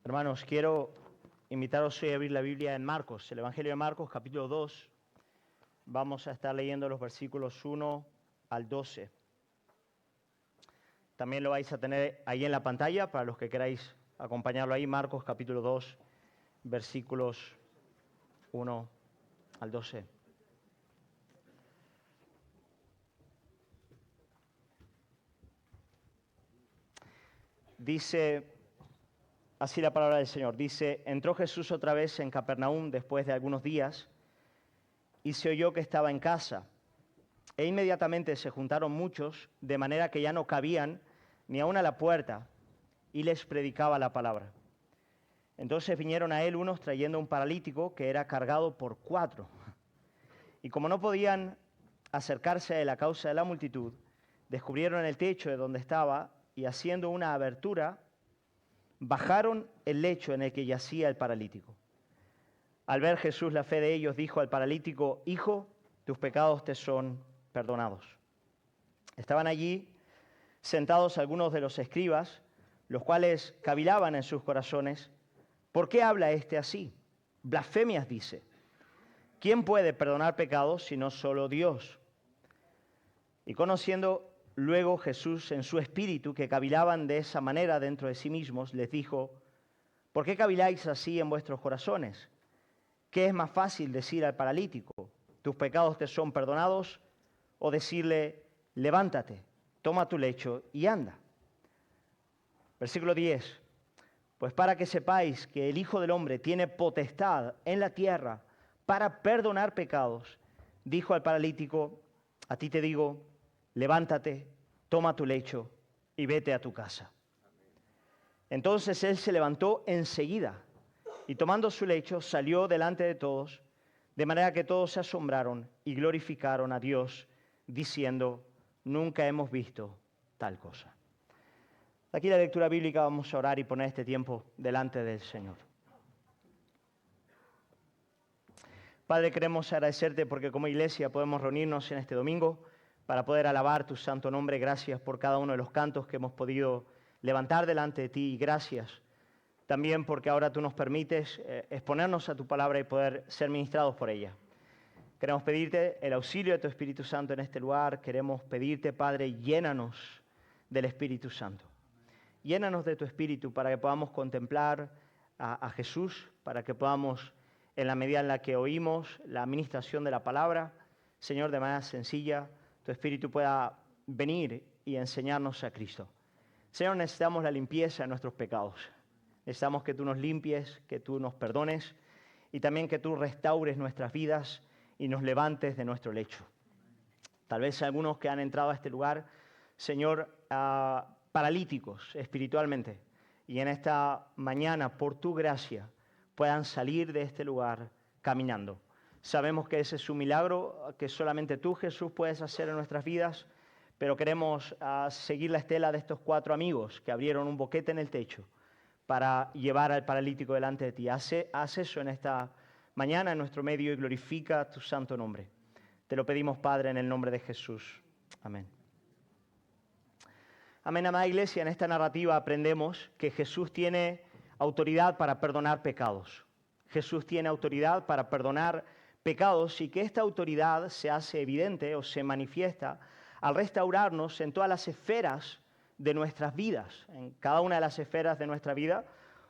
Hermanos, quiero invitaros hoy a abrir la Biblia en Marcos, el Evangelio de Marcos, capítulo 2. Vamos a estar leyendo los versículos 1 al 12. También lo vais a tener ahí en la pantalla para los que queráis acompañarlo ahí. Marcos, capítulo 2, versículos 1 al 12. Dice así la palabra del Señor. Dice: entró Jesús otra vez en Capernaum después de algunos días y se oyó que estaba en casa. E inmediatamente se juntaron muchos, de manera que ya no cabían ni aun a la puerta, y les predicaba la palabra. Entonces vinieron a él unos trayendo un paralítico que era cargado por 4. Y como no podían acercarse a él a causa de la multitud, descubrieron el techo de donde estaba y haciendo una abertura, bajaron el lecho en el que yacía el paralítico. Al ver Jesús la fe de ellos, dijo al paralítico: hijo, tus pecados te son perdonados. Estaban allí sentados algunos de los escribas, los cuales cavilaban en sus corazones: ¿por qué habla este así? Blasfemias dice. ¿Quién puede perdonar pecados sino solo Dios? Y conociendo luego Jesús en su espíritu que cavilaban de esa manera dentro de sí mismos, les dijo: ¿por qué caviláis así en vuestros corazones? ¿Qué es más fácil decir al paralítico: tus pecados te son perdonados? O decirle: levántate, toma tu lecho y anda. Versículo 10. Pues para que sepáis que el Hijo del Hombre tiene potestad en la tierra para perdonar pecados, dijo al paralítico: a ti te digo, levántate, toma tu lecho y vete a tu casa. Entonces él se levantó enseguida y tomando su lecho salió delante de todos, de manera que todos se asombraron y glorificaron a Dios, diciendo: nunca hemos visto tal cosa. Aquí la lectura bíblica. Vamos a orar y poner este tiempo delante del Señor. Padre, queremos agradecerte porque como iglesia podemos reunirnos en este domingo para poder alabar tu santo nombre. Gracias por cada uno de los cantos que hemos podido levantar delante de ti, y gracias también porque ahora tú nos permites exponernos a tu palabra y poder ser ministrados por ella. Queremos pedirte el auxilio de tu Espíritu Santo en este lugar. Queremos pedirte, Padre, llénanos del Espíritu Santo. Llénanos de tu Espíritu para que podamos contemplar a Jesús, para que podamos, en la medida en la que oímos la administración de la palabra, Señor, de manera sencilla, tu Espíritu pueda venir y enseñarnos a Cristo. Señor, necesitamos la limpieza de nuestros pecados. Necesitamos que tú nos limpies, que tú nos perdones y también que tú restaures nuestras vidas y nos levantes de nuestro lecho. Tal vez algunos que han entrado a este lugar, Señor, paralíticos espiritualmente, y en esta mañana, por tu gracia, puedan salir de este lugar caminando. Sabemos que ese es un milagro que solamente tú, Jesús, puedes hacer en nuestras vidas, pero queremos seguir la estela de estos 4 amigos que abrieron un boquete en el techo para llevar al paralítico delante de ti. Haz eso en esta mañana en nuestro medio y glorifica tu santo nombre. Te lo pedimos, Padre, en el nombre de Jesús. Amén. Amén, amada iglesia. En esta narrativa aprendemos que Jesús tiene autoridad para perdonar pecados. Jesús tiene autoridad para perdonar pecados y que esta autoridad se hace evidente o se manifiesta al restaurarnos en todas las esferas de nuestras vidas, en cada una de las esferas de nuestra vida,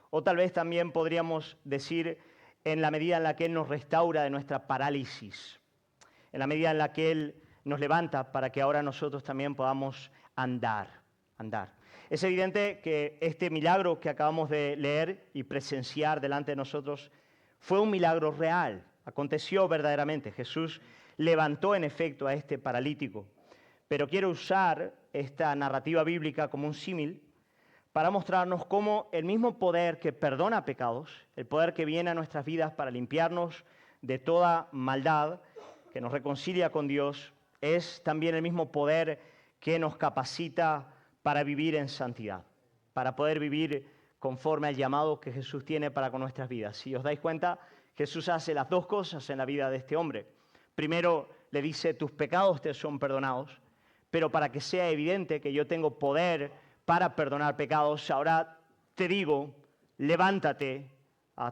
o tal vez también podríamos decir en la medida en la que Él nos restaura de nuestra parálisis, en la medida en la que Él nos levanta para que ahora nosotros también podamos andar. Es evidente que este milagro que acabamos de leer y presenciar delante de nosotros fue un milagro real, aconteció verdaderamente. Jesús levantó en efecto a este paralítico, pero quiero usar esta narrativa bíblica como un símil para mostrarnos cómo el mismo poder que perdona pecados, el poder que viene a nuestras vidas para limpiarnos de toda maldad, que nos reconcilia con Dios, es también el mismo poder que nos capacita para vivir en santidad, para poder vivir conforme al llamado que Jesús tiene para con nuestras vidas. Si os dais cuenta, Jesús hace las 2 cosas en la vida de este hombre. Primero, le dice, tus pecados te son perdonados, pero para que sea evidente que yo tengo poder para perdonar pecados, ahora te digo, levántate,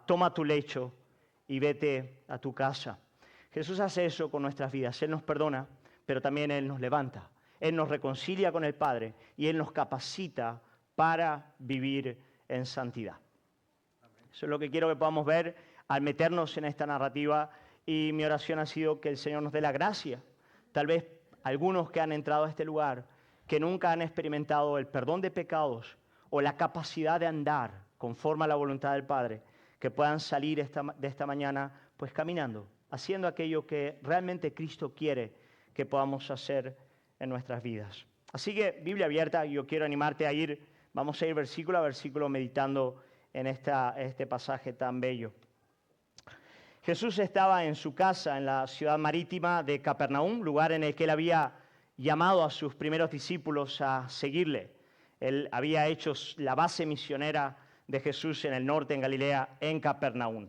toma tu lecho y vete a tu casa. Jesús hace eso con nuestras vidas. Él nos perdona, pero también Él nos levanta. Él nos reconcilia con el Padre y Él nos capacita para vivir en santidad. Eso es lo que quiero que podamos ver al meternos en esta narrativa, y mi oración ha sido que el Señor nos dé la gracia. Tal vez algunos que han entrado a este lugar, que nunca han experimentado el perdón de pecados o la capacidad de andar conforme a la voluntad del Padre, que puedan salir de esta mañana pues caminando, haciendo aquello que realmente Cristo quiere que podamos hacer en nuestras vidas. Así que, Biblia abierta, yo quiero animarte a ir, vamos a ir versículo a versículo meditando en este pasaje tan bello. Jesús estaba en su casa en la ciudad marítima de Capernaum, lugar en el que Él había llamado a sus primeros discípulos a seguirle. Él había hecho la base misionera de Jesús en el norte, en Galilea, en Capernaum.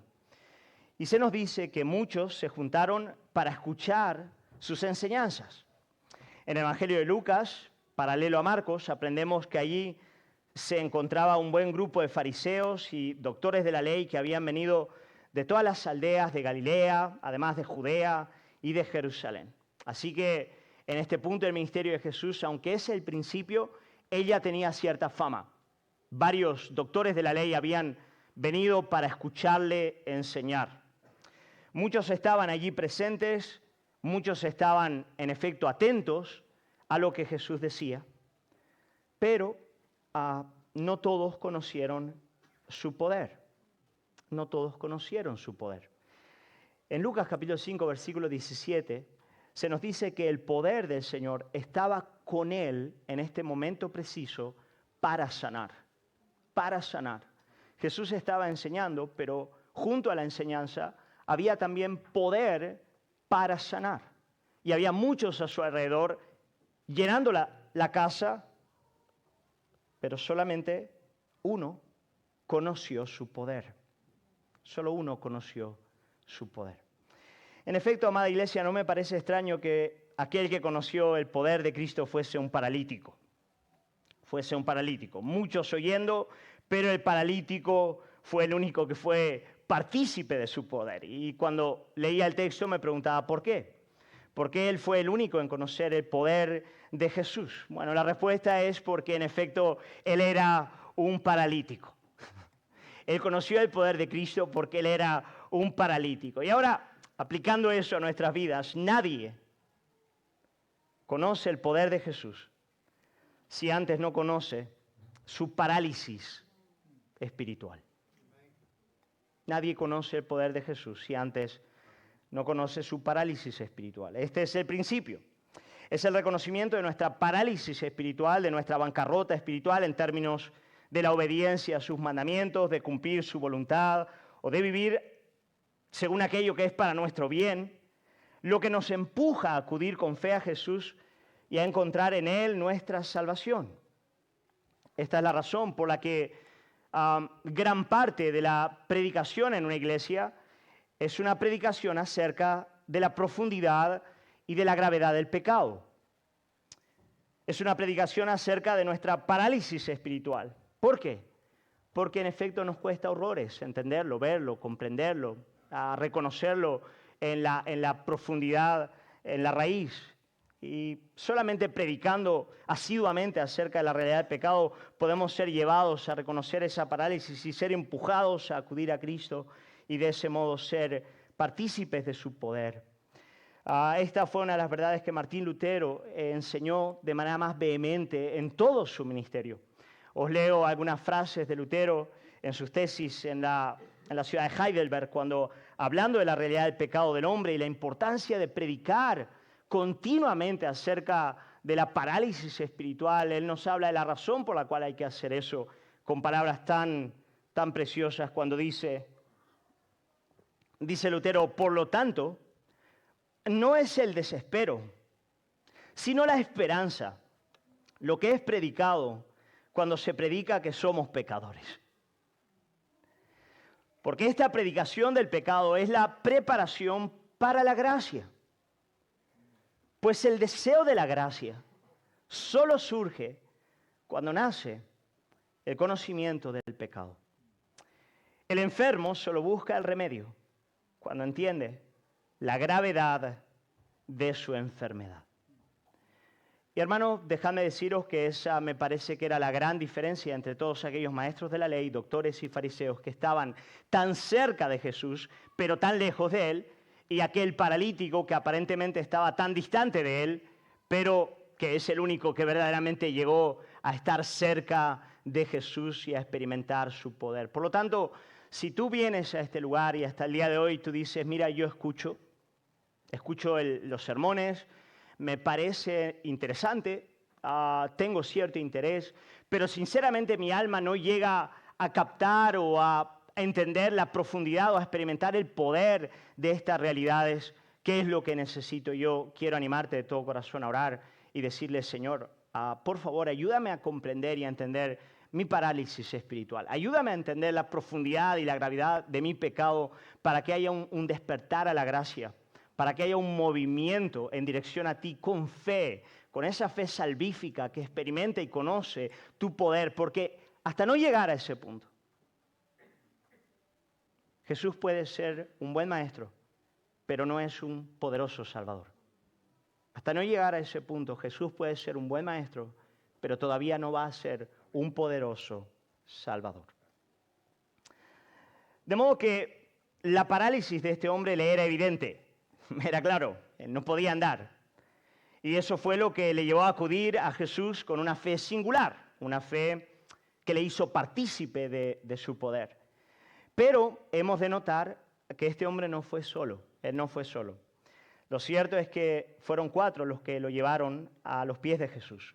Y se nos dice que muchos se juntaron para escuchar sus enseñanzas. En el Evangelio de Lucas, paralelo a Marcos, aprendemos que allí se encontraba un buen grupo de fariseos y doctores de la ley que habían venido de todas las aldeas de Galilea, además de Judea y de Jerusalén. Así que en este punto del ministerio de Jesús, aunque es el principio, ella tenía cierta fama. Varios doctores de la ley habían venido para escucharle enseñar. Muchos estaban allí presentes, muchos estaban en efecto atentos a lo que Jesús decía, pero no todos conocieron su poder. No todos conocieron su poder. En Lucas capítulo 5, versículo 17, se nos dice que el poder del Señor estaba con Él en este momento preciso para sanar. Para sanar. Jesús estaba enseñando, pero junto a la enseñanza había también poder para sanar. Y había muchos a su alrededor llenando la casa, pero solamente uno conoció su poder. Solo uno conoció su poder. En efecto, amada iglesia, no me parece extraño que aquel que conoció el poder de Cristo fuese un paralítico. Fuese un paralítico. Muchos oyendo, pero el paralítico fue el único que fue partícipe de su poder. Y cuando leía el texto me preguntaba, ¿por qué? ¿Por qué él fue el único en conocer el poder de Jesús? Bueno, la respuesta es porque en efecto él era un paralítico. Él conoció el poder de Cristo porque Él era un paralítico. Y ahora, aplicando eso a nuestras vidas, nadie conoce el poder de Jesús si antes no conoce su parálisis espiritual. Nadie conoce el poder de Jesús si antes no conoce su parálisis espiritual. Este es el principio. Es el reconocimiento de nuestra parálisis espiritual, de nuestra bancarrota espiritual en términos de la obediencia a sus mandamientos, de cumplir su voluntad o de vivir según aquello que es para nuestro bien, lo que nos empuja a acudir con fe a Jesús y a encontrar en Él nuestra salvación. Esta es la razón por la que gran parte de la predicación en una iglesia es una predicación acerca de la profundidad y de la gravedad del pecado. Es una predicación acerca de nuestra parálisis espiritual. ¿Por qué? Porque en efecto nos cuesta horrores entenderlo, verlo, comprenderlo, reconocerlo en la profundidad, en la raíz. Y solamente predicando asiduamente acerca de la realidad del pecado podemos ser llevados a reconocer esa parálisis y ser empujados a acudir a Cristo y de ese modo ser partícipes de su poder. Esta fue una de las verdades que Martín Lutero enseñó de manera más vehemente en todo su ministerio. Os leo algunas frases de Lutero en sus tesis en la ciudad de Heidelberg, cuando hablando de la realidad del pecado del hombre y la importancia de predicar continuamente acerca de la parálisis espiritual, él nos habla de la razón por la cual hay que hacer eso, con palabras tan preciosas, cuando dice Lutero, por lo tanto, no es el desespero, sino la esperanza, lo que es predicado cuando se predica que somos pecadores. Porque esta predicación del pecado es la preparación para la gracia. Pues el deseo de la gracia solo surge cuando nace el conocimiento del pecado. El enfermo solo busca el remedio cuando entiende la gravedad de su enfermedad. Y hermanos, dejadme deciros que esa me parece que era la gran diferencia entre todos aquellos maestros de la ley, doctores y fariseos que estaban tan cerca de Jesús, pero tan lejos de él, y aquel paralítico que aparentemente estaba tan distante de él, pero que es el único que verdaderamente llegó a estar cerca de Jesús y a experimentar su poder. Por lo tanto, si tú vienes a este lugar y hasta el día de hoy tú dices, mira, yo escucho los sermones, me parece interesante, tengo cierto interés, pero sinceramente mi alma no llega a captar o a entender la profundidad o a experimentar el poder de estas realidades. ¿Qué es lo que necesito? Yo quiero animarte de todo corazón a orar y decirle, Señor, por favor, ayúdame a comprender y a entender mi parálisis espiritual. Ayúdame a entender la profundidad y la gravedad de mi pecado para que haya un despertar a la gracia, para que haya un movimiento en dirección a ti con fe, con esa fe salvífica que experimenta y conoce tu poder, porque hasta no llegar a ese punto, Jesús puede ser un buen maestro, pero no es un poderoso Salvador. Hasta no llegar a ese punto, Jesús puede ser un buen maestro, pero todavía no va a ser un poderoso Salvador. De modo que la parálisis de este hombre le era evidente. Era claro, él no podía andar. Y eso fue lo que le llevó a acudir a Jesús con una fe singular, una fe que le hizo partícipe de su poder. Pero hemos de notar que este hombre no fue solo, él no fue solo. Lo cierto es que fueron 4 los que lo llevaron a los pies de Jesús.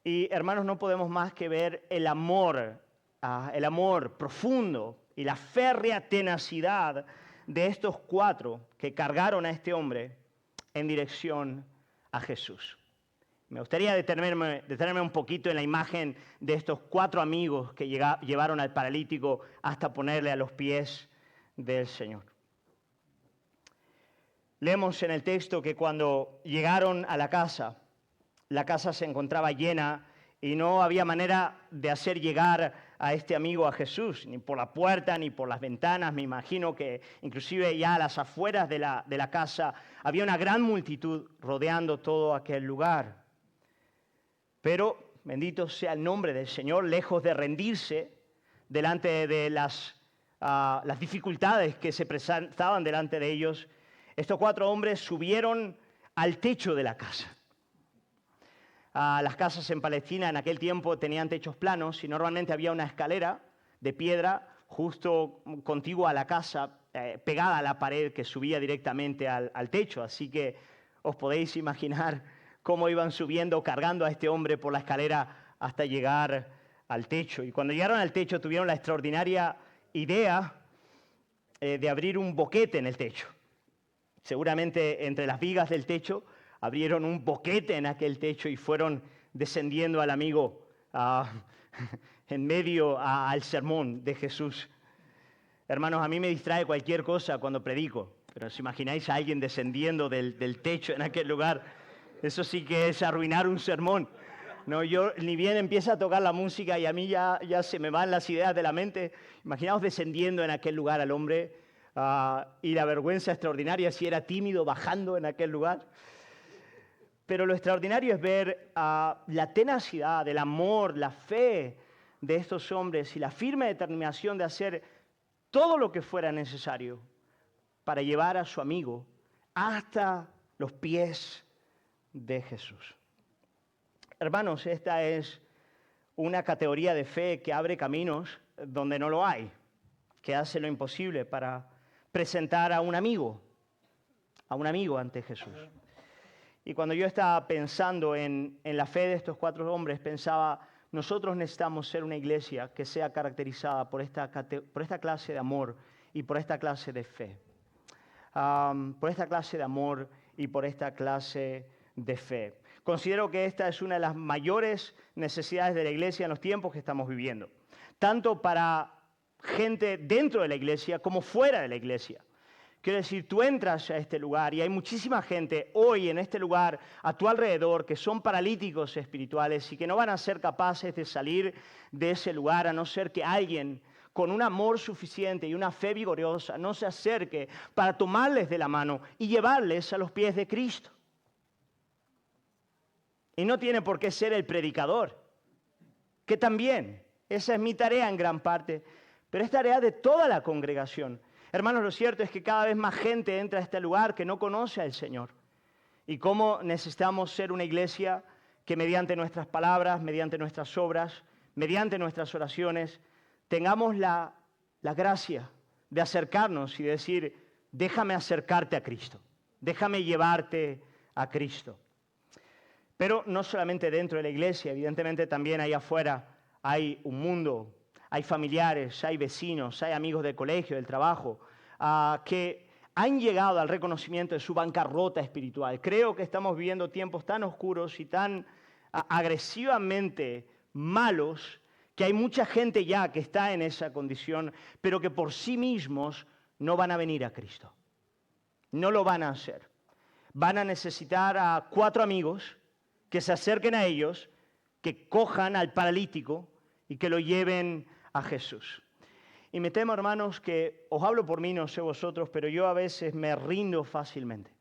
Y hermanos, no podemos más que ver el amor profundo y la férrea tenacidad de estos 4 que cargaron a este hombre en dirección a Jesús. Me gustaría detenerme un poquito en la imagen de estos 4 amigos que llevaron al paralítico hasta ponerle a los pies del Señor. Leemos en el texto que cuando llegaron a la casa se encontraba llena y no había manera de hacer llegar a este amigo a Jesús, ni por la puerta, ni por las ventanas. Me imagino que inclusive ya a las afueras de la casa había una gran multitud rodeando todo aquel lugar. Pero, bendito sea el nombre del Señor, lejos de rendirse delante de las dificultades que se presentaban delante de ellos, estos 4 hombres subieron al techo de la casa. Las casas en Palestina en aquel tiempo tenían techos planos y normalmente había una escalera de piedra justo contigua a la casa, pegada a la pared que subía directamente al techo. Así que os podéis imaginar cómo iban subiendo, cargando a este hombre por la escalera hasta llegar al techo. Y cuando llegaron al techo tuvieron la extraordinaria idea de abrir un boquete en el techo. Seguramente entre las vigas del techo abrieron un boquete en aquel techo y fueron descendiendo al amigo en medio al sermón de Jesús. Hermanos, a mí me distrae cualquier cosa cuando predico, pero si imagináis a alguien descendiendo del techo en aquel lugar, eso sí que es arruinar un sermón. No, yo ni bien empieza a tocar la música y a mí ya se me van las ideas de la mente. Imaginaos descendiendo en aquel lugar al hombre y la vergüenza extraordinaria si era tímido bajando en aquel lugar. Pero lo extraordinario es ver la tenacidad, el amor, la fe de estos hombres y la firme determinación de hacer todo lo que fuera necesario para llevar a su amigo hasta los pies de Jesús. Hermanos, esta es una categoría de fe que abre caminos donde no lo hay, que hace lo imposible para presentar a un amigo ante Jesús. Y cuando yo estaba pensando en la fe de estos 4 hombres, pensaba, nosotros necesitamos ser una iglesia que sea caracterizada por esta clase de amor y por esta clase de fe. Por esta clase de amor y por esta clase de fe. Considero que esta es una de las mayores necesidades de la iglesia en los tiempos que estamos viviendo. Tanto para gente dentro de la iglesia como fuera de la iglesia. Quiero decir, tú entras a este lugar y hay muchísima gente hoy en este lugar a tu alrededor que son paralíticos espirituales y que no van a ser capaces de salir de ese lugar a no ser que alguien con un amor suficiente y una fe vigorosa no se acerque para tomarles de la mano y llevarles a los pies de Cristo. Y no tiene por qué ser el predicador, que también, esa es mi tarea en gran parte, pero es tarea de toda la congregación. Hermanos, lo cierto es que cada vez más gente entra a este lugar que no conoce al Señor. Y cómo necesitamos ser una iglesia que mediante nuestras palabras, mediante nuestras obras, mediante nuestras oraciones, tengamos la gracia de acercarnos y decir, déjame acercarte a Cristo, déjame llevarte a Cristo. Pero no solamente dentro de la iglesia, evidentemente también ahí afuera hay un mundo. Hay familiares, hay vecinos, hay amigos del colegio, del trabajo, que han llegado al reconocimiento de su bancarrota espiritual. Creo que estamos viviendo tiempos tan oscuros y tan agresivamente malos que hay mucha gente ya que está en esa condición, pero que por sí mismos no van a venir a Cristo. No lo van a hacer. Van a necesitar a 4 amigos que se acerquen a ellos, que cojan al paralítico y que lo lleven a Jesús. Y me temo, hermanos, que os hablo por mí, no sé vosotros, pero yo a veces me rindo fácilmente.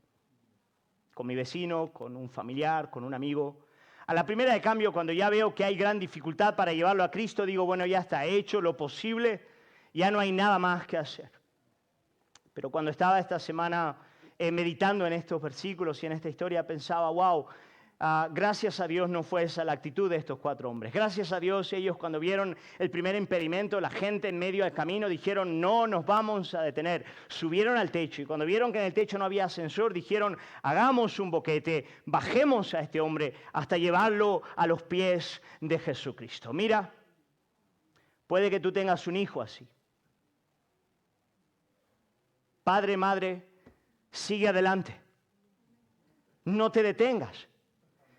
Con mi vecino, con un familiar, con un amigo. A la primera de cambio, cuando ya veo que hay gran dificultad para llevarlo a Cristo, digo, bueno, ya está hecho lo posible, ya no hay nada más que hacer. Pero cuando estaba esta semana meditando en estos versículos y en esta historia, pensaba, wow, gracias a Dios no fue esa la actitud de estos 4 hombres. Gracias a Dios ellos cuando vieron el primer impedimento, la gente en medio del camino, dijeron no nos vamos a detener. Subieron al techo y cuando vieron que en el techo no había ascensor, dijeron hagamos un boquete, bajemos a este hombre hasta llevarlo a los pies de Jesucristo. Mira, puede que tú tengas un hijo así. Padre, madre, sigue adelante. No te detengas.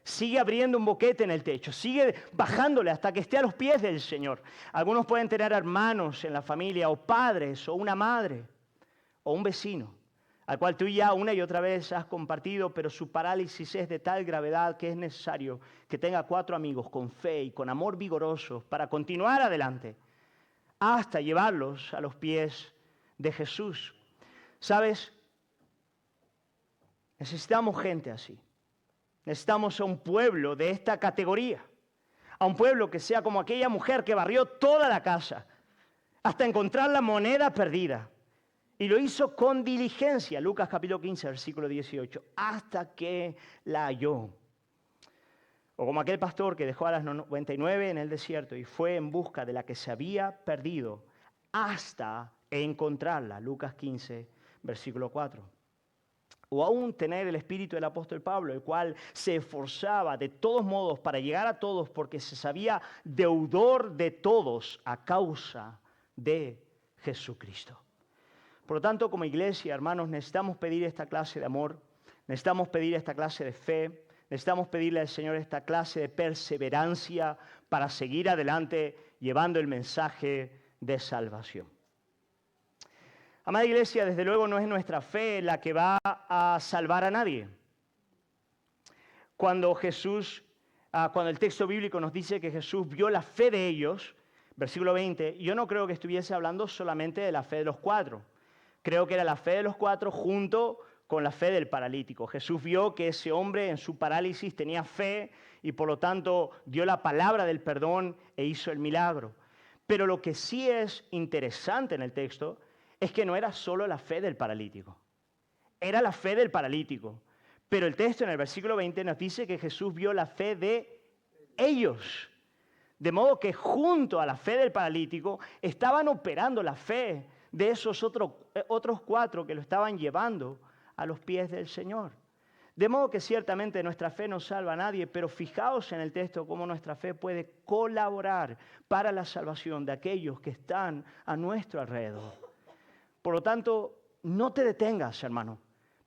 Sigue abriendo un boquete en el techo, sigue bajándole hasta que esté a los pies del Señor. Algunos pueden tener hermanos en la familia, o padres, o una madre, o un vecino, al cual tú ya una y otra vez has compartido, pero su parálisis es de tal gravedad que es necesario que tenga 4 amigos con fe y con amor vigoroso para continuar adelante, hasta llevarlos a los pies de Jesús. ¿Sabes? Necesitamos gente así. Necesitamos a un pueblo de esta categoría, a un pueblo que sea como aquella mujer que barrió toda la casa hasta encontrar la moneda perdida. Y lo hizo con diligencia, Lucas capítulo 15, versículo 18, hasta que la halló. O como aquel pastor que dejó a las 99 en el desierto y fue en busca de la que se había perdido hasta encontrarla, Lucas 15, versículo 4. O aún tener el espíritu del apóstol Pablo, el cual se esforzaba de todos modos para llegar a todos porque se sabía deudor de todos a causa de Jesucristo. Por lo tanto, como iglesia, hermanos, necesitamos pedir esta clase de amor, necesitamos pedir esta clase de fe, necesitamos pedirle al Señor esta clase de perseverancia para seguir adelante llevando el mensaje de salvación. Amada iglesia, desde luego no es nuestra fe la que va a salvar a nadie. Cuando el texto bíblico nos dice que Jesús vio la fe de ellos, versículo 20, yo no creo que estuviese hablando solamente de la fe de los 4. Creo que era la fe de los 4 junto con la fe del paralítico. Jesús vio que ese hombre en su parálisis tenía fe y por lo tanto dio la palabra del perdón e hizo el milagro. Pero lo que sí es interesante en el texto es que no era solo la fe del paralítico, era la fe del paralítico. Pero el texto en el versículo 20 nos dice que Jesús vio la fe de ellos. De modo que junto a la fe del paralítico estaban operando la fe de esos otros 4 que lo estaban llevando a los pies del Señor. De modo que ciertamente nuestra fe no salva a nadie, pero fijaos en el texto cómo nuestra fe puede colaborar para la salvación de aquellos que están a nuestro alrededor. Por lo tanto, no te detengas, hermano.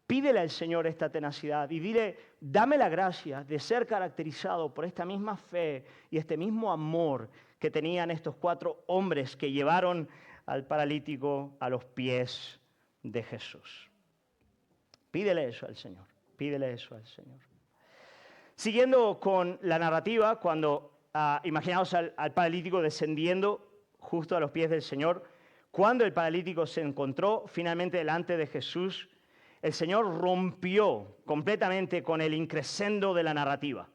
Pídele al Señor esta tenacidad y dile, dame la gracia de ser caracterizado por esta misma fe y este mismo amor que tenían estos 4 hombres que llevaron al paralítico a los pies de Jesús. Pídele eso al Señor. Pídele eso al Señor. Siguiendo con la narrativa, cuando imaginaos al paralítico descendiendo justo a los pies del Señor, cuando el paralítico se encontró finalmente delante de Jesús, el Señor rompió completamente con el increscendo de la narrativa.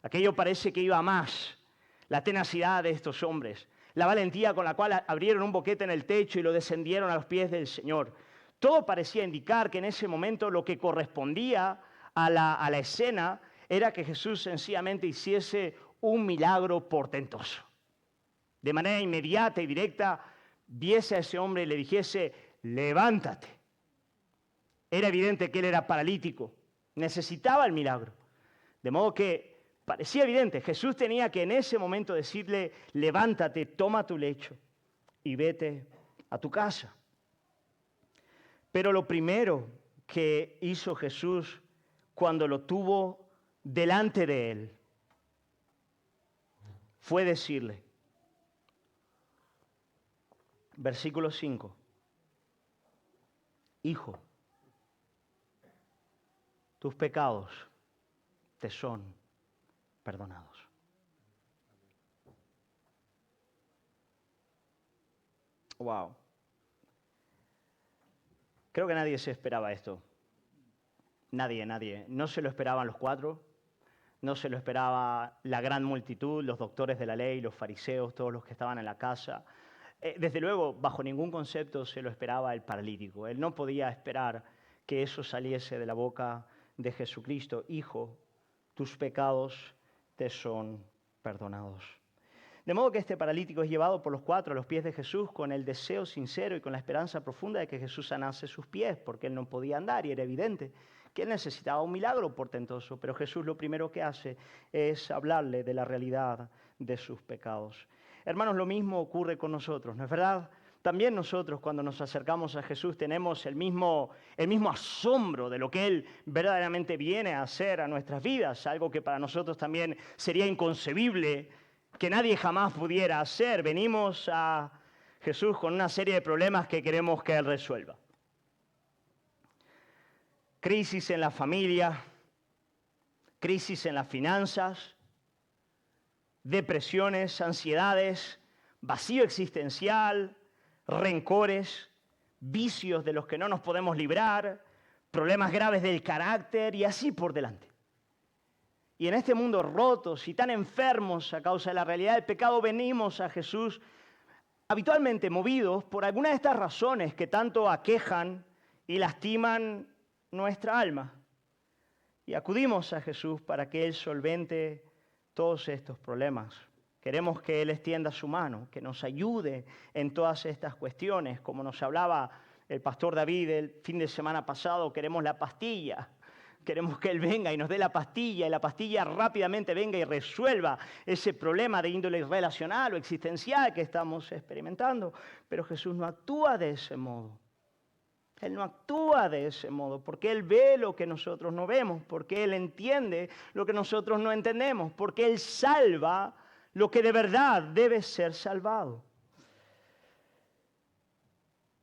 Aquello parece que iba a más. La tenacidad de estos hombres, la valentía con la cual abrieron un boquete en el techo y lo descendieron a los pies del Señor. Todo parecía indicar que en ese momento lo que correspondía a la escena era que Jesús sencillamente hiciese un milagro portentoso. De manera inmediata y directa, viese a ese hombre y le dijese, levántate. Era evidente que él era paralítico, necesitaba el milagro. De modo que parecía evidente, Jesús tenía que en ese momento decirle, levántate, toma tu lecho y vete a tu casa. Pero lo primero que hizo Jesús cuando lo tuvo delante de él fue decirle, versículo 5, hijo, tus pecados te son perdonados. Wow. Creo que nadie se esperaba esto. Nadie. No se lo esperaban los cuatro, no se lo esperaba la gran multitud, los doctores de la ley, los fariseos, todos los que estaban en la casa. Desde luego, bajo ningún concepto se lo esperaba el paralítico. Él no podía esperar que eso saliese de la boca de Jesucristo. Hijo, tus pecados te son perdonados. De modo que este paralítico es llevado por los cuatro a los pies de Jesús con el deseo sincero y con la esperanza profunda de que Jesús sanase sus pies, porque él no podía andar y era evidente que él necesitaba un milagro portentoso. Pero Jesús lo primero que hace es hablarle de la realidad de sus pecados. Hermanos, lo mismo ocurre con nosotros, ¿no es verdad? También nosotros cuando nos acercamos a Jesús tenemos el mismo asombro de lo que Él verdaderamente viene a hacer a nuestras vidas, algo que para nosotros también sería inconcebible, que nadie jamás pudiera hacer. Venimos a Jesús con una serie de problemas que queremos que Él resuelva. Crisis en la familia, crisis en las finanzas, depresiones, ansiedades, vacío existencial, rencores, vicios de los que no nos podemos librar, problemas graves del carácter y así por delante. Y en este mundo rotos y tan enfermos a causa de la realidad del pecado, venimos a Jesús habitualmente movidos por alguna de estas razones que tanto aquejan y lastiman nuestra alma. Y acudimos a Jesús para que Él solvente todos estos problemas. Queremos que Él extienda su mano, que nos ayude en todas estas cuestiones. Como nos hablaba el pastor David el fin de semana pasado, queremos la pastilla. Queremos que Él venga y nos dé la pastilla, y la pastilla rápidamente venga y resuelva ese problema de índole relacional o existencial que estamos experimentando. Pero Jesús no actúa de ese modo. Él no actúa de ese modo porque Él ve lo que nosotros no vemos, porque Él entiende lo que nosotros no entendemos, porque Él salva lo que de verdad debe ser salvado.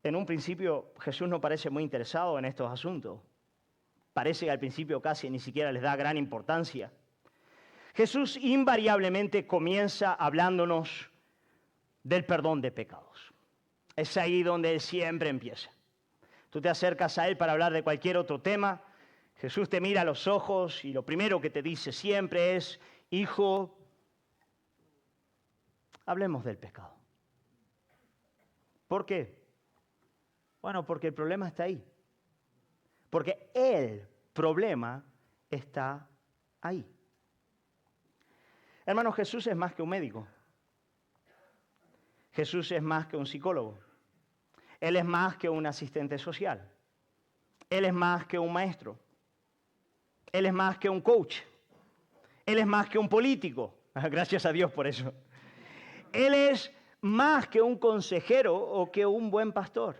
En un principio Jesús no parece muy interesado en estos asuntos. Parece que al principio casi ni siquiera les da gran importancia. Jesús invariablemente comienza hablándonos del perdón de pecados. Es ahí donde Él siempre empieza. Tú te acercas a Él para hablar de cualquier otro tema, Jesús te mira a los ojos y lo primero que te dice siempre es, hijo, hablemos del pecado. ¿Por qué? Bueno, porque el problema está ahí. Porque el problema está ahí. Hermanos, Jesús es más que un médico. Jesús es más que un psicólogo. Él es más que un asistente social. Él es más que un maestro. Él es más que un coach. Él es más que un político. Gracias a Dios por eso. Él es más que un consejero o que un buen pastor.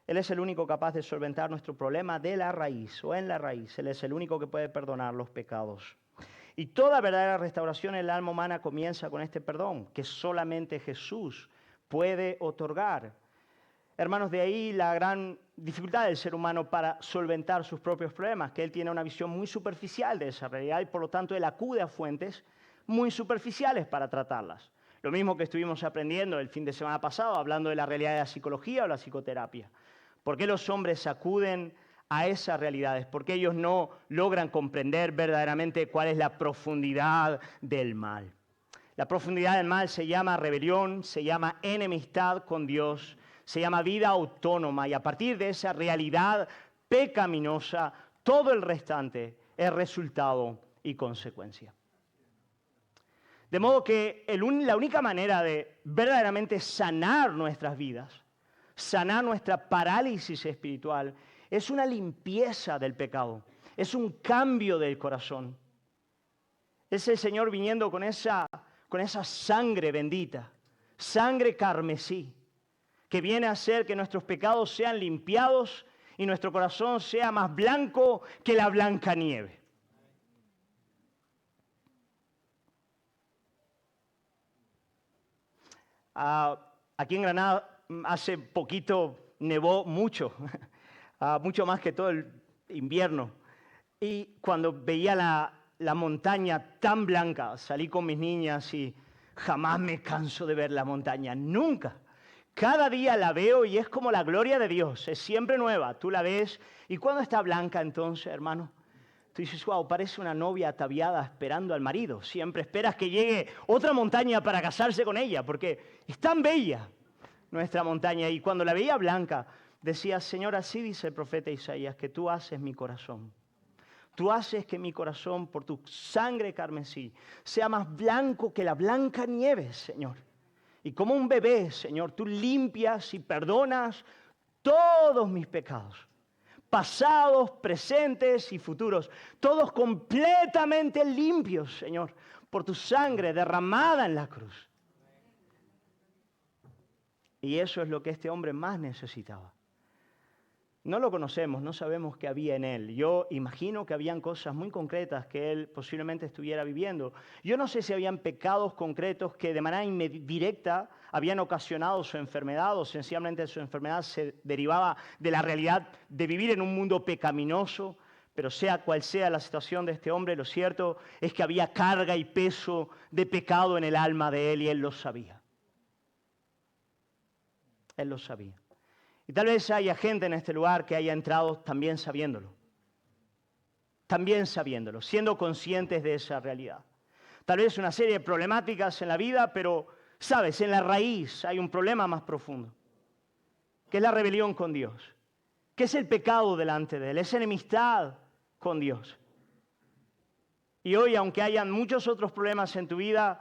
Él es el único capaz de solventar nuestro problema de la raíz o en la raíz. Él es el único que puede perdonar los pecados. Y toda verdadera restauración en el alma humana comienza con este perdón que solamente Jesús puede otorgar. Hermanos, de ahí la gran dificultad del ser humano para solventar sus propios problemas, que él tiene una visión muy superficial de esa realidad y por lo tanto él acude a fuentes muy superficiales para tratarlas. Lo mismo que estuvimos aprendiendo el fin de semana pasado, hablando de la realidad de la psicología o la psicoterapia. ¿Por qué los hombres acuden a esas realidades? ¿Por qué ellos no logran comprender verdaderamente cuál es la profundidad del mal? La profundidad del mal se llama rebelión, se llama enemistad con Dios, se llama vida autónoma y a partir de esa realidad pecaminosa, todo el restante es resultado y consecuencia. De modo que la única manera de verdaderamente sanar nuestras vidas, sanar nuestra parálisis espiritual, es una limpieza del pecado, es un cambio del corazón. Es el Señor viniendo con esa sangre bendita, sangre carmesí, que viene a hacer que nuestros pecados sean limpiados y nuestro corazón sea más blanco que la blanca nieve. Aquí en Granada hace poquito nevó mucho, mucho más que todo el invierno. Y cuando veía la montaña tan blanca, salí con mis niñas y jamás me canso de ver la montaña, nunca. Cada día la veo y es como la gloria de Dios, es siempre nueva, tú la ves. Y cuando está blanca entonces, hermano, tú dices, wow, parece una novia ataviada esperando al marido. Siempre esperas que llegue otra montaña para casarse con ella, porque es tan bella nuestra montaña. Y cuando la veía blanca, decía, Señor, así dice el profeta Isaías, que tú haces mi corazón. Tú haces que mi corazón, por tu sangre carmesí, sea más blanco que la blanca nieve, Señor. Y como un bebé, Señor, tú limpias y perdonas todos mis pecados. Pasados, presentes y futuros, todos completamente limpios, Señor, por tu sangre derramada en la cruz. Y eso es lo que este hombre más necesitaba. No lo conocemos, no sabemos qué había en él. Yo imagino que habían cosas muy concretas que él posiblemente estuviera viviendo. Yo no sé si habían pecados concretos que de manera directa habían ocasionado su enfermedad o sencillamente su enfermedad se derivaba de la realidad de vivir en un mundo pecaminoso. Pero sea cual sea la situación de este hombre, lo cierto es que había carga y peso de pecado en el alma de él y él lo sabía. Él lo sabía. Y tal vez haya gente en este lugar que haya entrado también sabiéndolo. También sabiéndolo, siendo conscientes de esa realidad. Tal vez una serie de problemáticas en la vida, pero, sabes, en la raíz hay un problema más profundo, que es la rebelión con Dios, que es el pecado delante de Él, es enemistad con Dios. Y hoy, aunque hayan muchos otros problemas en tu vida,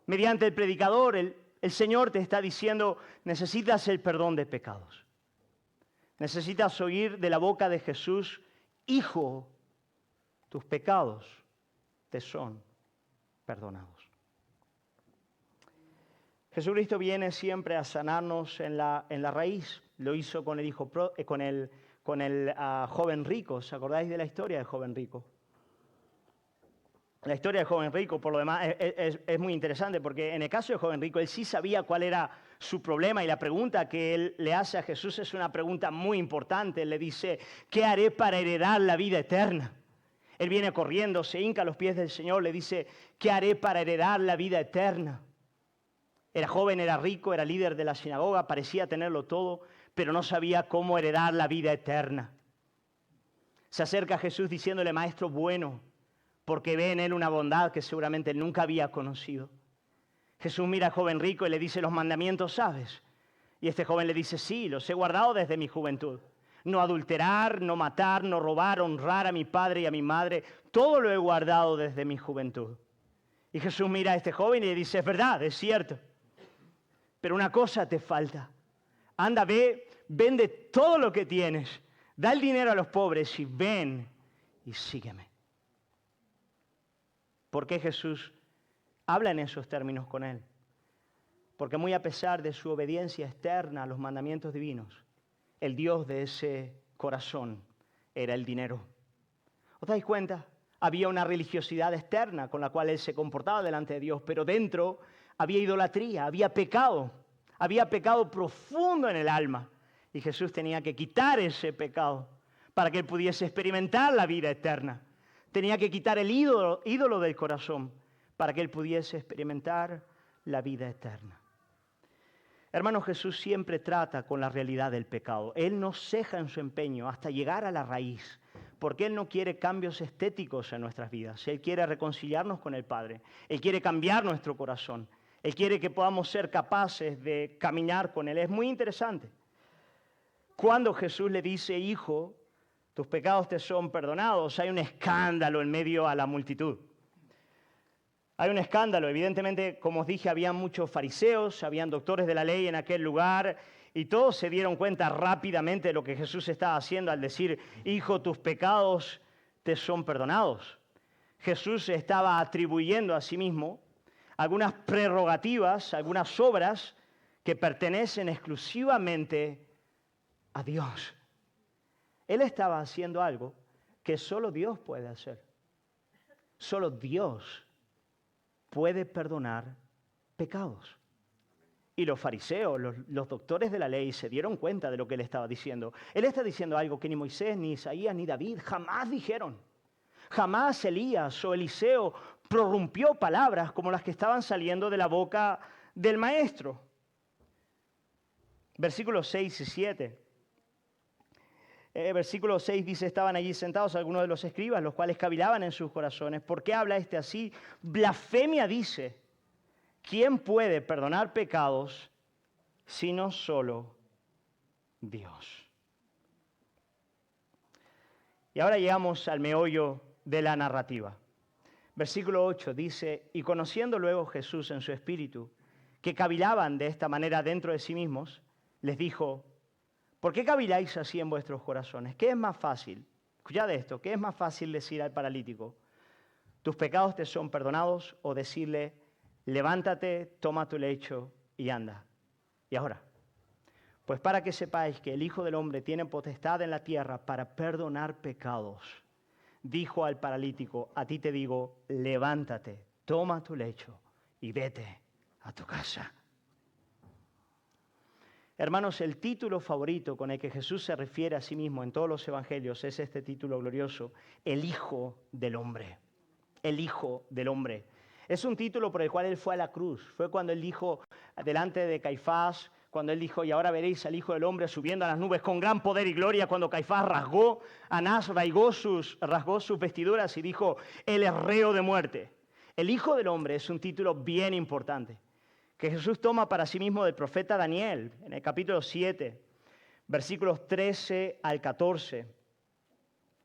mediante el predicador, el Señor te está diciendo, necesitas el perdón de pecados. Necesitas oír de la boca de Jesús, Hijo, tus pecados te son perdonados. Jesucristo viene siempre a sanarnos en la raíz. Lo hizo con el joven rico. ¿Os acordáis de la historia del joven rico? La historia del joven rico, por lo demás, es muy interesante porque en el caso del joven rico, él sí sabía cuál era su problema y la pregunta que él le hace a Jesús es una pregunta muy importante. Él le dice, ¿qué haré para heredar la vida eterna? Él viene corriendo, se hinca a los pies del Señor, le dice, ¿qué haré para heredar la vida eterna? Era joven, era rico, era líder de la sinagoga, parecía tenerlo todo, pero no sabía cómo heredar la vida eterna. Se acerca a Jesús diciéndole, maestro bueno, porque ve en él una bondad que seguramente él nunca había conocido. Jesús mira al joven rico y le dice, los mandamientos sabes. Y este joven le dice, sí, los he guardado desde mi juventud. No adulterar, no matar, no robar, honrar a mi padre y a mi madre, todo lo he guardado desde mi juventud. Y Jesús mira a este joven y le dice, es verdad, es cierto, pero una cosa te falta. Anda, ve, vende todo lo que tienes, da el dinero a los pobres y ven y sígueme. ¿Por qué Jesús habla en esos términos con él? Porque muy a pesar de su obediencia externa a los mandamientos divinos, el Dios de ese corazón era el dinero. ¿Os dais cuenta? Había una religiosidad externa con la cual él se comportaba delante de Dios, pero dentro había idolatría, había pecado, Había pecado profundo en el alma y Jesús tenía que quitar ese pecado para que él pudiese experimentar la vida eterna. Tenía que quitar el ídolo del corazón para que él pudiese experimentar la vida eterna. Hermanos, Jesús siempre trata con la realidad del pecado. Él no ceja en su empeño hasta llegar a la raíz, porque Él no quiere cambios estéticos en nuestras vidas. Él quiere reconciliarnos con el Padre. Él quiere cambiar nuestro corazón. Él quiere que podamos ser capaces de caminar con Él. Es muy interesante. Cuando Jesús le dice, hijo, tus pecados te son perdonados, hay un escándalo en medio a la multitud. Hay un escándalo, evidentemente, como os dije, había muchos fariseos, habían doctores de la ley en aquel lugar, y todos se dieron cuenta rápidamente de lo que Jesús estaba haciendo al decir, hijo, tus pecados te son perdonados. Jesús estaba atribuyendo a sí mismo algunas prerrogativas, algunas obras que pertenecen exclusivamente a Dios. Él estaba haciendo algo que solo Dios puede hacer. Solo Dios puede perdonar pecados. Y los fariseos, los doctores de la ley, se dieron cuenta de lo que él estaba diciendo. Él está diciendo algo que ni Moisés, ni Isaías, ni David jamás dijeron. Jamás Elías o Eliseo prorrumpió palabras como las que estaban saliendo de la boca del maestro. Versículos 6 y 7. Versículo 6 dice, estaban allí sentados algunos de los escribas, los cuales cavilaban en sus corazones. ¿Por qué habla este así? Blasfemia dice. ¿Quién puede perdonar pecados sino solo Dios? Y ahora llegamos al meollo de la narrativa. Versículo 8 dice, y conociendo luego Jesús en su espíritu, que cavilaban de esta manera dentro de sí mismos, les dijo, ¿por qué caviláis así en vuestros corazones? ¿Qué es más fácil? Escuchad esto, ¿qué es más fácil decir al paralítico? ¿Tus pecados te son perdonados? O decirle, levántate, toma tu lecho y anda. Y ahora, pues para que sepáis que el Hijo del Hombre tiene potestad en la tierra para perdonar pecados, dijo al paralítico, a ti te digo, levántate, toma tu lecho y vete a tu casa. Hermanos, el título favorito con el que Jesús se refiere a sí mismo en todos los evangelios es este título glorioso, el Hijo del Hombre. El Hijo del Hombre. Es un título por el cual Él fue a la cruz. Fue cuando Él dijo delante de Caifás, cuando Él dijo, y ahora veréis al Hijo del Hombre subiendo a las nubes con gran poder y gloria, cuando Caifás Anás rasgó sus vestiduras y dijo, Él es reo de muerte. El Hijo del Hombre es un título bien importante, que Jesús toma para sí mismo del profeta Daniel, en el capítulo 7, versículos 13 al 14,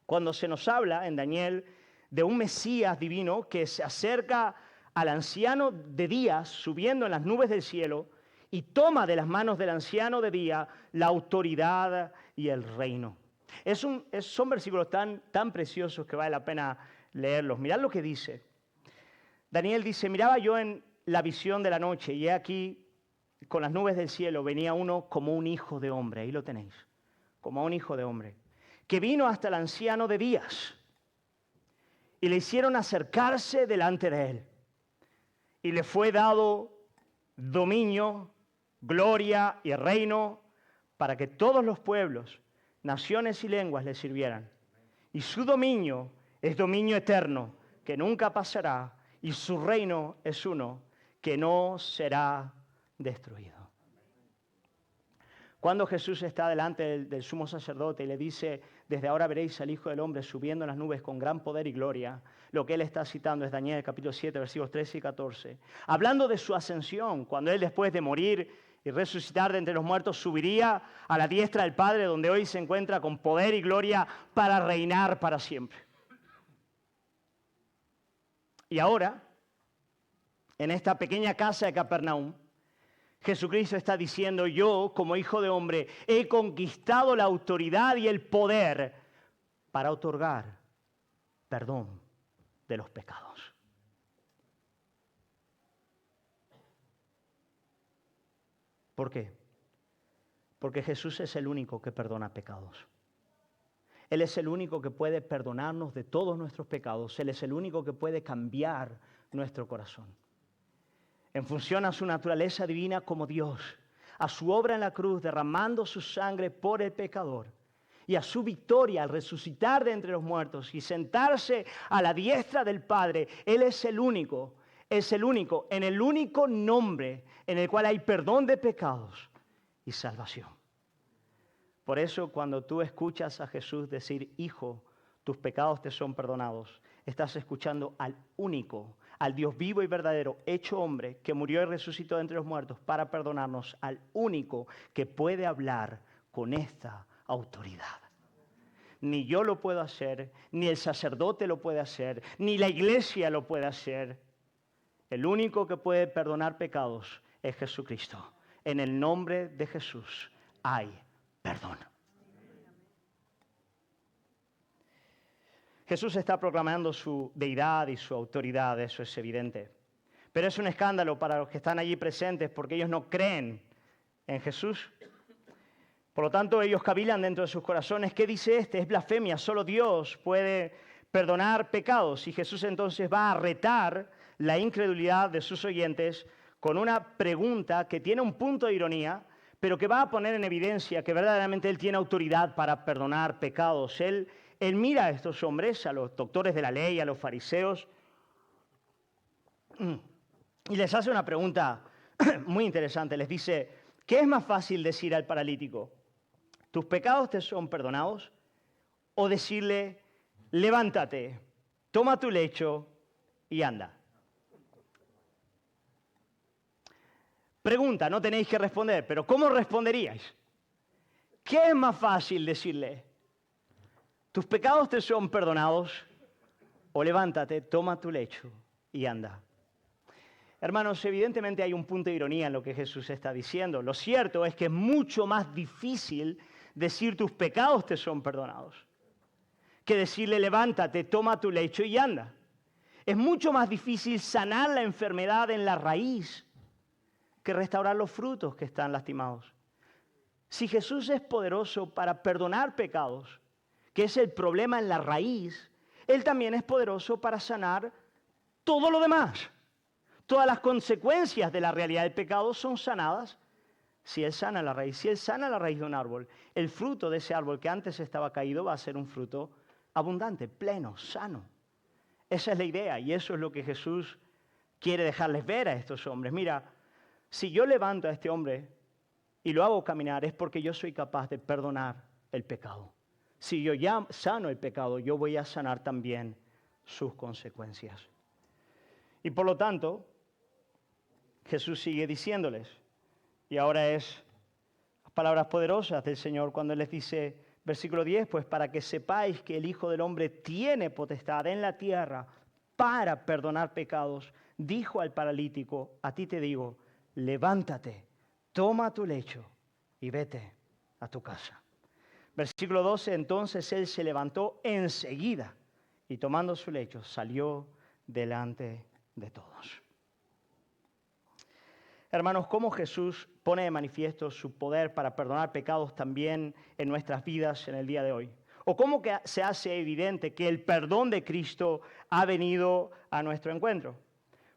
cuando se nos habla en Daniel de un Mesías divino que se acerca al anciano de días, subiendo en las nubes del cielo, y toma de las manos del anciano de día la autoridad y el reino. Son versículos tan preciosos que vale la pena leerlos. Mirad lo que dice. Daniel dice, miraba yo en la visión de la noche, y he aquí, con las nubes del cielo, venía uno como un hijo de hombre. Ahí lo tenéis, como un hijo de hombre, que vino hasta el anciano de días, y le hicieron acercarse delante de él. Y le fue dado dominio, gloria y reino para que todos los pueblos, naciones y lenguas le sirvieran. Y su dominio es dominio eterno, que nunca pasará, y su reino es uno, que no será destruido. Cuando Jesús está delante del sumo sacerdote y le dice, desde ahora veréis al Hijo del Hombre subiendo en las nubes con gran poder y gloria, lo que él está citando es Daniel capítulo 7, versículos 13 y 14. Hablando de su ascensión, cuando él después de morir y resucitar de entre los muertos, subiría a la diestra del Padre, donde hoy se encuentra con poder y gloria para reinar para siempre. Y ahora, en esta pequeña casa de Capernaum, Jesucristo está diciendo, yo como Hijo de Hombre he conquistado la autoridad y el poder para otorgar perdón de los pecados. ¿Por qué? Porque Jesús es el único que perdona pecados. Él es el único que puede perdonarnos de todos nuestros pecados. Él es el único que puede cambiar nuestro corazón. En función a su naturaleza divina como Dios, a su obra en la cruz, derramando su sangre por el pecador, y a su victoria al resucitar de entre los muertos y sentarse a la diestra del Padre. Él es el único, en el único nombre en el cual hay perdón de pecados y salvación. Por eso, cuando tú escuchas a Jesús decir, hijo, tus pecados te son perdonados, estás escuchando al único, al Dios vivo y verdadero, hecho hombre, que murió y resucitó de entre los muertos para perdonarnos, al único que puede hablar con esta autoridad. Ni yo lo puedo hacer, ni el sacerdote lo puede hacer, ni la iglesia lo puede hacer. El único que puede perdonar pecados es Jesucristo. En el nombre de Jesús hay perdón. Jesús está proclamando su deidad y su autoridad, eso es evidente. Pero es un escándalo para los que están allí presentes porque ellos no creen en Jesús. Por lo tanto, ellos cavilan dentro de sus corazones. ¿Qué dice este? Es blasfemia. Solo Dios puede perdonar pecados. Y Jesús entonces va a retar la incredulidad de sus oyentes con una pregunta que tiene un punto de ironía, pero que va a poner en evidencia que verdaderamente Él tiene autoridad para perdonar pecados. Él mira a estos hombres, a los doctores de la ley, a los fariseos, y les hace una pregunta muy interesante. Les dice, ¿qué es más fácil decir al paralítico? ¿Tus pecados te son perdonados? O decirle, levántate, toma tu lecho y anda. Pregunta, no tenéis que responder, pero ¿cómo responderíais? ¿Qué es más fácil decirle? ¿Tus pecados te son perdonados? O levántate, toma tu lecho y anda. Hermanos, evidentemente hay un punto de ironía en lo que Jesús está diciendo. Lo cierto es que es mucho más difícil decir tus pecados te son perdonados que decirle levántate, toma tu lecho y anda. Es mucho más difícil sanar la enfermedad en la raíz que restaurar los frutos que están lastimados. Si Jesús es poderoso para perdonar pecados, que es el problema en la raíz, Él también es poderoso para sanar todo lo demás. Todas las consecuencias de la realidad del pecado son sanadas si Él sana la raíz. Si Él sana la raíz de un árbol, el fruto de ese árbol que antes estaba caído va a ser un fruto abundante, pleno, sano. Esa es la idea y eso es lo que Jesús quiere dejarles ver a estos hombres. Mira, si yo levanto a este hombre y lo hago caminar es porque yo soy capaz de perdonar el pecado. Si yo ya sano el pecado, yo voy a sanar también sus consecuencias. Y por lo tanto, Jesús sigue diciéndoles, y ahora es palabras poderosas del Señor cuando les dice, versículo 10, pues para que sepáis que el Hijo del Hombre tiene potestad en la tierra para perdonar pecados, dijo al paralítico, a ti te digo, levántate, toma tu lecho y vete a tu casa. Versículo 12, entonces él se levantó enseguida y tomando su lecho salió delante de todos. Hermanos, ¿cómo Jesús pone de manifiesto su poder para perdonar pecados también en nuestras vidas en el día de hoy? ¿O cómo que se hace evidente que el perdón de Cristo ha venido a nuestro encuentro?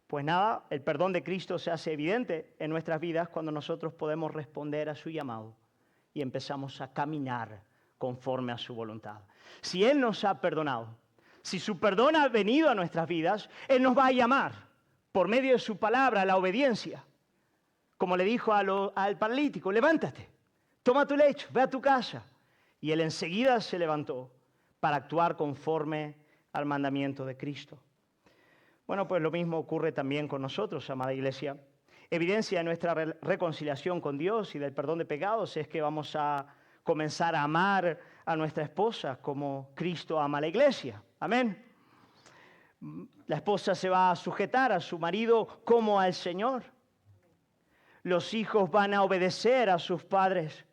Pues nada, el perdón de Cristo se hace evidente en nuestras vidas cuando nosotros podemos responder a su llamado y empezamos a caminar conforme a su voluntad. Si Él nos ha perdonado, si su perdón ha venido a nuestras vidas, Él nos va a llamar por medio de su palabra a la obediencia. Como le dijo al paralítico, levántate, toma tu lecho, ve a tu casa. Y él enseguida se levantó para actuar conforme al mandamiento de Cristo. Bueno, pues lo mismo ocurre también con nosotros, amada iglesia. Evidencia de nuestra reconciliación con Dios y del perdón de pecados es que vamos a comenzar a amar a nuestra esposa como Cristo ama a la iglesia. Amén. La esposa se va a sujetar a su marido como al Señor. Los hijos van a obedecer a sus padres.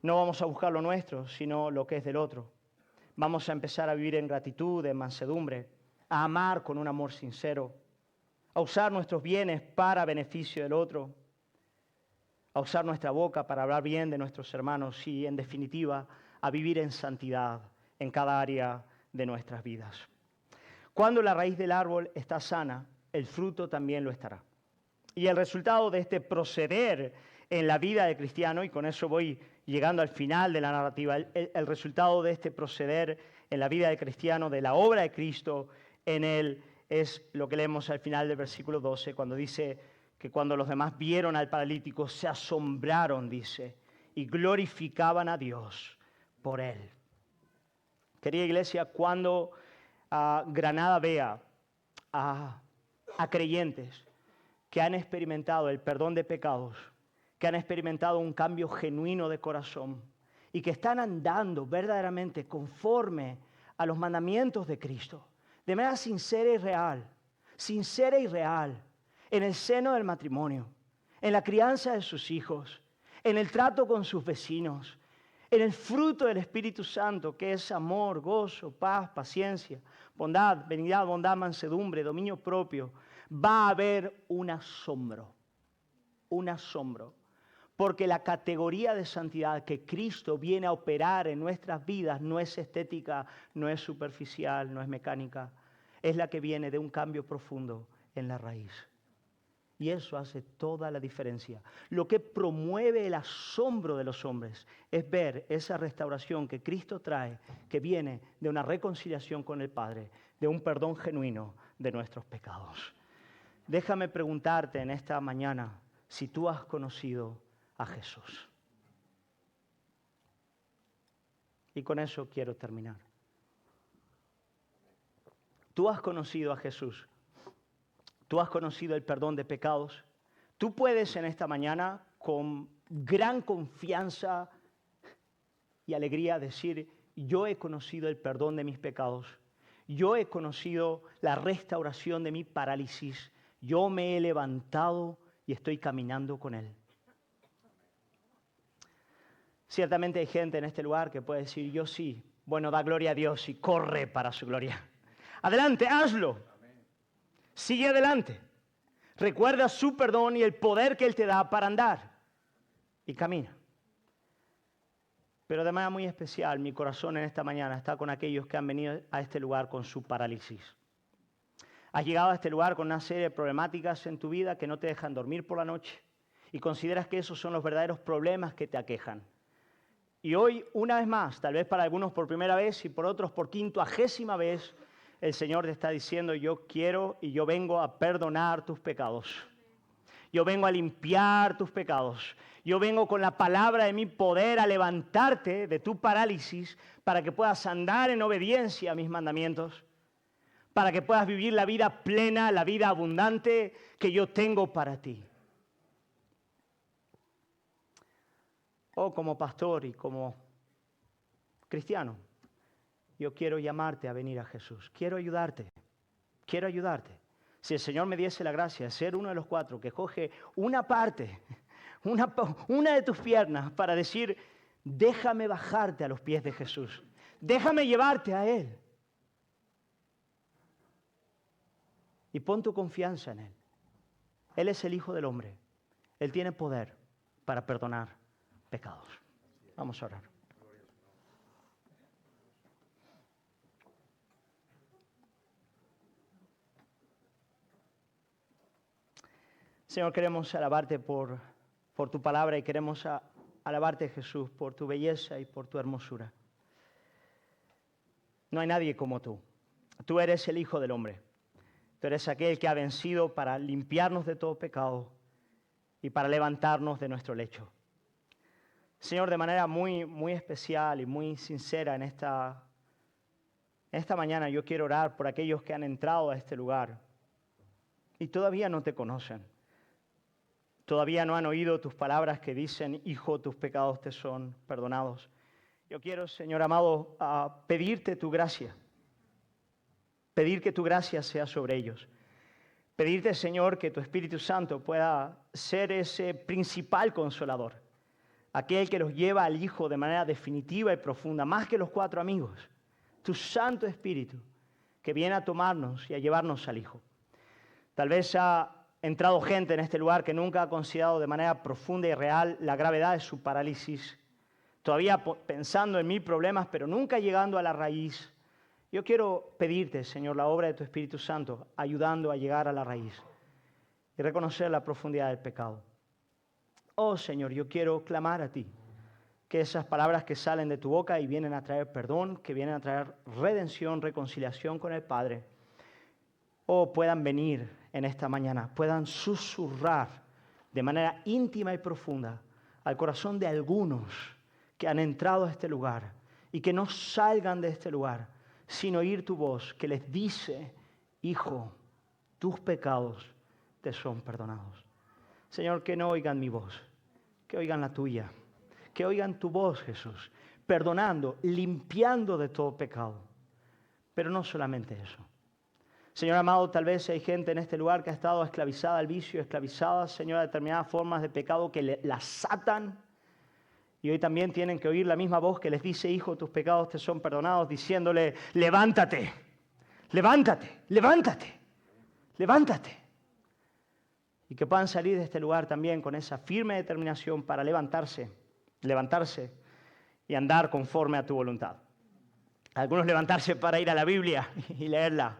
No vamos a buscar lo nuestro, sino lo que es del otro. Vamos a empezar a vivir en gratitud, en mansedumbre, a amar con un amor sincero, a usar nuestros bienes para beneficio del otro, a usar nuestra boca para hablar bien de nuestros hermanos y, en definitiva, a vivir en santidad en cada área de nuestras vidas. Cuando la raíz del árbol está sana, el fruto también lo estará. Y el resultado de este proceder en la vida del cristiano, y con eso voy llegando al final de la narrativa, el resultado de este proceder en la vida del cristiano, de la obra de Cristo en él, es lo que leemos al final del versículo 12, cuando dice que cuando los demás vieron al paralítico, se asombraron, dice, y glorificaban a Dios por él. Querida iglesia, cuando Granada vea a creyentes que han experimentado el perdón de pecados, que han experimentado un cambio genuino de corazón y que están andando verdaderamente conforme a los mandamientos de Cristo, de manera sincera y real, en el seno del matrimonio, en la crianza de sus hijos, en el trato con sus vecinos, en el fruto del Espíritu Santo, que es amor, gozo, paz, paciencia, bondad, benignidad, bondad, mansedumbre, dominio propio, va a haber un asombro, porque la categoría de santidad que Cristo viene a operar en nuestras vidas no es estética, no es superficial, no es mecánica, es la que viene de un cambio profundo en la raíz. Y eso hace toda la diferencia. Lo que promueve el asombro de los hombres es ver esa restauración que Cristo trae, que viene de una reconciliación con el Padre, de un perdón genuino de nuestros pecados. Déjame preguntarte en esta mañana si tú has conocido a Jesús. Y con eso quiero terminar. Tú has conocido a Jesús. Tú has conocido el perdón de pecados. Tú puedes en esta mañana con gran confianza y alegría decir, yo he conocido el perdón de mis pecados. Yo he conocido la restauración de mi parálisis. Yo me he levantado y estoy caminando con Él. Ciertamente hay gente en este lugar que puede decir, yo sí. Bueno, da gloria a Dios y corre para su gloria. Adelante, hazlo. Sigue adelante. Recuerda su perdón y el poder que Él te da para andar. Y camina. Pero de manera muy especial, mi corazón en esta mañana está con aquellos que han venido a este lugar con su parálisis. Has llegado a este lugar con una serie de problemáticas en tu vida que no te dejan dormir por la noche y consideras que esos son los verdaderos problemas que te aquejan. Y hoy, una vez más, tal vez para algunos por primera vez y por otros por 50ª vez, el Señor te está diciendo, yo quiero y yo vengo a perdonar tus pecados. Yo vengo a limpiar tus pecados. Yo vengo con la palabra de mi poder a levantarte de tu parálisis para que puedas andar en obediencia a mis mandamientos, para que puedas vivir la vida plena, la vida abundante que yo tengo para ti. O como pastor y como cristiano, yo quiero llamarte a venir a Jesús. Quiero ayudarte. Si el Señor me diese la gracia de ser uno de los 4 que coge una parte, una de tus piernas para decir, déjame bajarte a los pies de Jesús. Déjame llevarte a Él. Y pon tu confianza en Él. Él es el Hijo del Hombre. Él tiene poder para perdonar pecados. Vamos a orar. Señor, queremos alabarte por tu palabra y queremos alabarte, Jesús, por tu belleza y por tu hermosura. No hay nadie como tú. Tú eres el Hijo del Hombre. Tú eres aquel que ha vencido para limpiarnos de todo pecado y para levantarnos de nuestro lecho. Señor, de manera muy, muy especial y muy sincera en esta mañana yo quiero orar por aquellos que han entrado a este lugar y todavía no te conocen. Todavía no han oído tus palabras que dicen, hijo, tus pecados te son perdonados. Yo quiero, Señor amado, pedirte tu gracia. Pedir que tu gracia sea sobre ellos. Pedirte, Señor, que tu Espíritu Santo pueda ser ese principal consolador. Aquel que los lleva al Hijo de manera definitiva y profunda, más que los 4 amigos. Tu Santo Espíritu, que viene a tomarnos y a llevarnos al Hijo. Tal vez ha entrado gente en este lugar que nunca ha considerado de manera profunda y real la gravedad de su parálisis, todavía pensando en 1000 problemas, pero nunca llegando a la raíz. Yo quiero pedirte, Señor, la obra de tu Espíritu Santo, ayudando a llegar a la raíz. y reconocer la profundidad del pecado. Oh Señor, yo quiero clamar a ti, que esas palabras que salen de tu boca y vienen a traer perdón, que vienen a traer redención, reconciliación con el Padre, puedan venir en esta mañana, puedan susurrar de manera íntima y profunda al corazón de algunos que han entrado a este lugar y que no salgan de este lugar sin oír tu voz que les dice: hijo, tus pecados te son perdonados. Señor, que no oigan mi voz, que oigan la tuya, que oigan tu voz, Jesús, perdonando, limpiando de todo pecado. Pero no solamente eso. Señor amado, tal vez hay gente en este lugar que ha estado esclavizada al vicio, esclavizada, Señor, a determinadas formas de pecado que las atan. Y hoy también tienen que oír la misma voz que les dice: hijo, tus pecados te son perdonados, diciéndole: levántate, levántate, levántate, levántate. Y que puedan salir de este lugar también con esa firme determinación para levantarse y andar conforme a tu voluntad. Algunos levantarse para ir a la Biblia y leerla,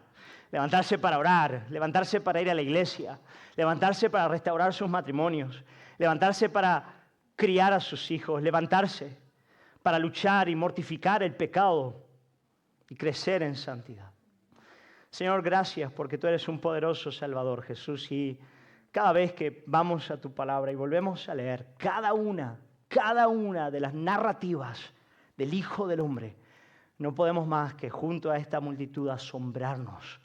levantarse para orar, levantarse para ir a la iglesia, levantarse para restaurar sus matrimonios, levantarse para criar a sus hijos, levantarse para luchar y mortificar el pecado y crecer en santidad. Señor, gracias porque tú eres un poderoso Salvador, Jesús, y cada vez que vamos a tu palabra y volvemos a leer cada una de las narrativas del Hijo del Hombre, no podemos más que junto a esta multitud asombrarnos,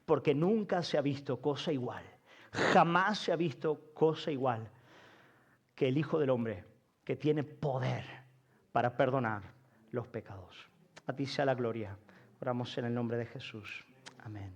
porque nunca se ha visto cosa igual, jamás se ha visto cosa igual que el Hijo del Hombre, que tiene poder para perdonar los pecados. A ti sea la gloria. Oramos en el nombre de Jesús. Amén.